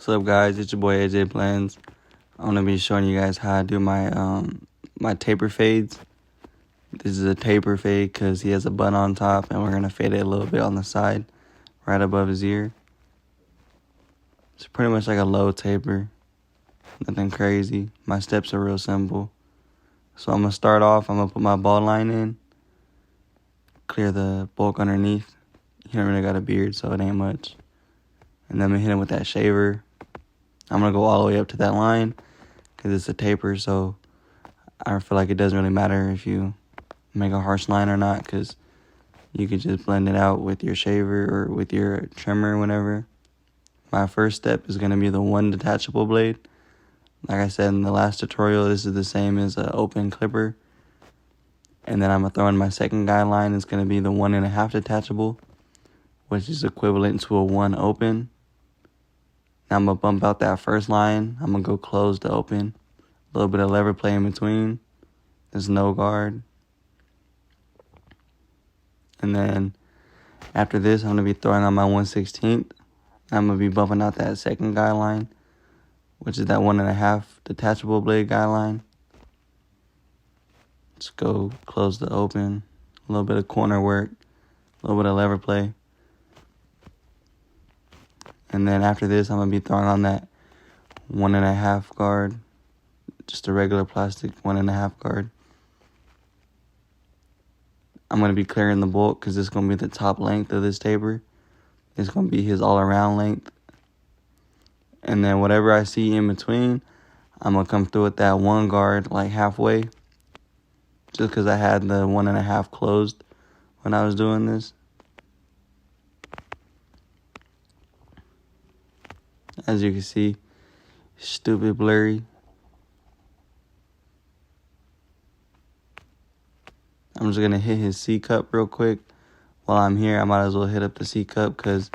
What's up, guys? It's your boy AJ Blends. I'm gonna be showing you guys how I do my my taper fades. This is a taper fade because he has a bun on top, and we're gonna fade it a little bit on the side, right above his ear. It's pretty much like a low taper, nothing crazy. My steps are real simple. So I'm gonna start off. I'm gonna put my ball line in, clear the bulk underneath. He don't really got a beard, so it ain't much. And then I'm gonna hit him with that shaver. I'm gonna go all the way up to that line because it's a taper, so I feel like it doesn't really matter if you make a harsh line or not, because you could just blend it out with your shaver or with your trimmer or whatever. My first step is gonna be the one detachable blade. Like I said in the last tutorial, this is the same as an open clipper. And then I'm gonna throw in my second guideline. It's gonna be the 1.5 detachable, which is equivalent to a 1 open. Now I'm going to bump out that first line. I'm going to go close to open. A little bit of lever play in between. There's no guard. And then after this, I'm going to be throwing on my 1/16. I'm going to be bumping out that second guideline, which is that 1.5 detachable blade guideline. Let's go close to open. A little bit of corner work. A little bit of lever play. And then after this, I'm going to be throwing on that 1.5 guard. Just a regular plastic 1.5 guard. I'm going to be clearing the bulk because this is going to be the top length of this taper. It's going to be his all-around length. And then whatever I see in between, I'm going to come through with that 1 guard like halfway. Just because I had the 1.5 closed when I was doing this. As you can see, stupid blurry. I'm just going to hit his C cup real quick. While I'm here, I might as well hit up the C cup because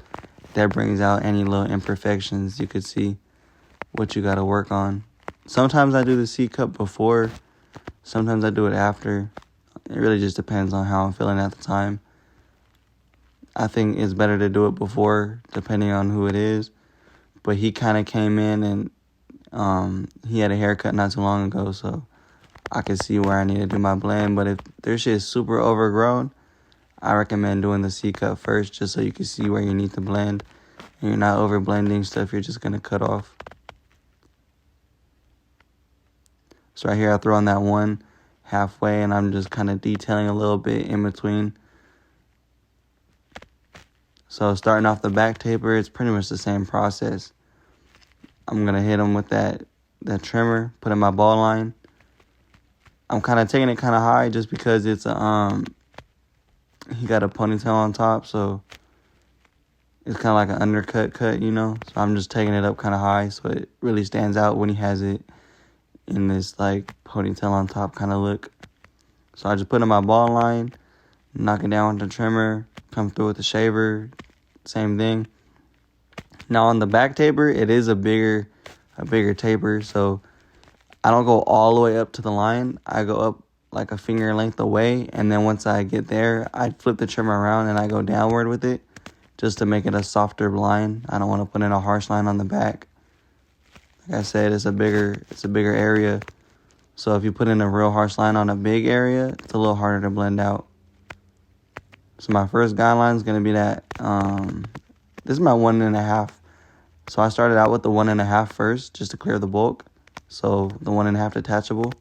that brings out any little imperfections you could see, what you got to work on. Sometimes I do the C cup before. Sometimes I do it after. It really just depends on how I'm feeling at the time. I think it's better to do it before, depending on who it is. But he kind of came in and he had a haircut not too long ago, so I could see where I need to do my blend. But if their shit is super overgrown, I recommend doing the C-cut first just so you can see where you need to blend. And you're not over blending stuff you're just going to cut off. So right here I throw on that 1 halfway and I'm just kind of detailing a little bit in between. So starting off the back taper, it's pretty much the same process. I'm going to hit him with that trimmer, put in my ball line. I'm kind of taking it kind of high just because it's he got a ponytail on top, so it's kind of like an undercut cut, you know. So I'm just taking it up kind of high so it really stands out when he has it in this like ponytail on top kind of look. So I just put in my ball line, knock it down with the trimmer, come through with the shaver, same thing. Now on the back taper, it is a bigger taper, so I don't go all the way up to the line. I go up like a finger length away, and then once I get there, I flip the trimmer around and I go downward with it just to make it a softer line. I don't want to put in a harsh line on the back. Like I said, it's a bigger area. So if you put in a real harsh line on a big area, it's a little harder to blend out. So my first guideline is going to be that, this is my 1.5. So I started out with the 1.5 first, just to clear the bulk. So the 1.5 detachable.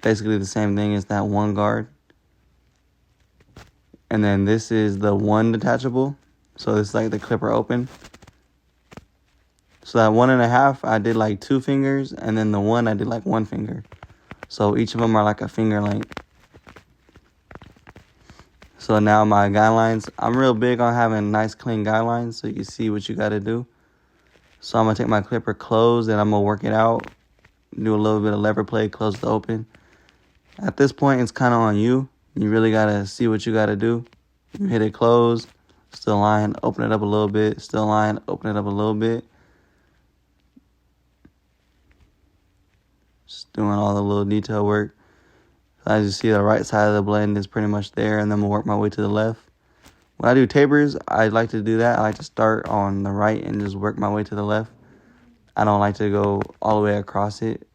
Basically the same thing as that 1 guard. And then this is the 1 detachable. So this is like the clipper open. So that 1.5, I did like 2 fingers. And then the 1, I did like 1 finger. So each of them are like a finger length. So now my guidelines, I'm real big on having nice clean guidelines so you can see what you got to do. So I'm going to take my clipper closed and I'm going to work it out. Do a little bit of lever play, close to open. At this point, it's kind of on you. You really got to see what you got to do. You hit it closed, still line, open it up a little bit, still line, open it up a little bit. Just doing all the little detail work. As you see, the right side of the blend is pretty much there, and then I'm going to work my way to the left. When I do tapers, I like to do that. I like to start on the right and just work my way to the left. I don't like to go all the way across it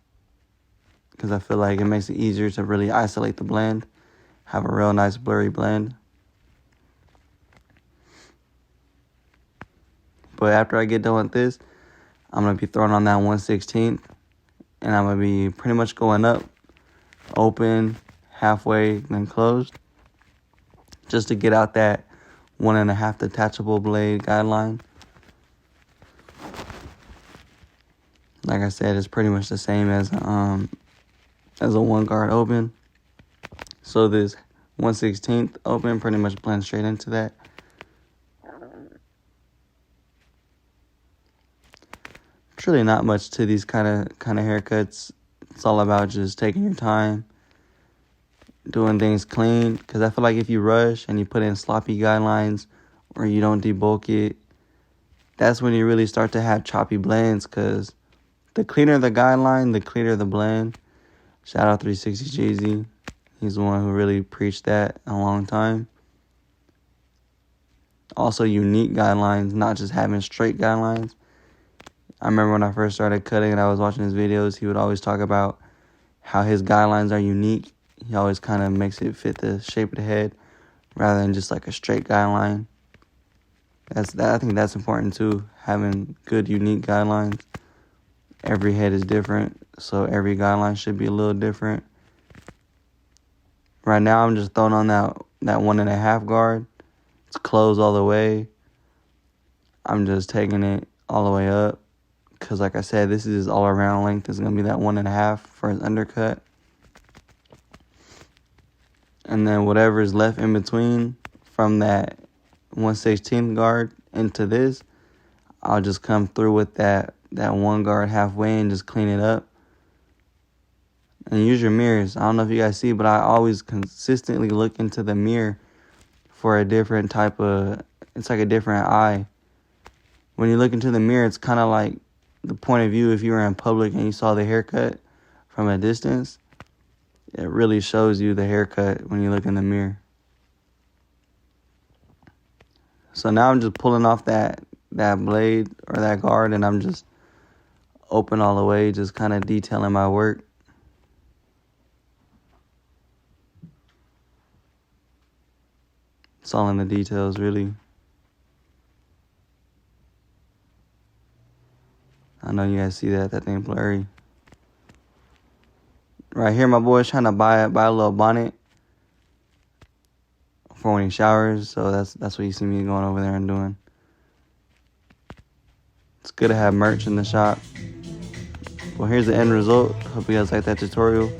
because I feel like it makes it easier to really isolate the blend, have a real nice blurry blend. But after I get done with this, I'm going to be throwing on that 1/16th, and I'm going to be pretty much going up, open, halfway, then closed, just to get out that 1.5 detachable blade guideline. Like I said, it's pretty much the same as a 1 guard open. So this 1/16th open pretty much blends straight into that. It's really not much to these kind of haircuts. It's all about just taking your time, doing things clean. Because I feel like if you rush and you put in sloppy guidelines or you don't debulk it, that's when you really start to have choppy blends. Because the cleaner the guideline, the cleaner the blend. Shout out 360 Jay-Z. He's the one who really preached that a long time. Also, unique guidelines, not just having straight guidelines. I remember when I first started cutting and I was watching his videos, he would always talk about how his guidelines are unique. He always kind of makes it fit the shape of the head rather than just like a straight guideline. I think that's important too, having good, unique guidelines. Every head is different, so every guideline should be a little different. Right now, I'm just throwing on that 1.5 guard. It's closed all the way. I'm just taking it all the way up. Because like I said, this is all around length. It's going to be that 1.5 for his undercut. And then whatever is left in between from that 1/16th guard into this, I'll just come through with that 1 guard halfway and just clean it up. And use your mirrors. I don't know if you guys see, but I always consistently look into the mirror for a different type of, it's like a different eye. When you look into the mirror, it's kind of like the point of view if you were in public and you saw the haircut from a distance. It really shows you the haircut when you look in the mirror. So now I'm just pulling off that blade or that guard, and I'm just open all the way, just kind of detailing my work. It's all in the details, really. I know you guys see that thing blurry. Right here, my boy's trying to buy a little bonnet for when he showers, so that's what you see me going over there and doing. It's good to have merch in the shop. Well, here's the end result. Hope you guys like that tutorial.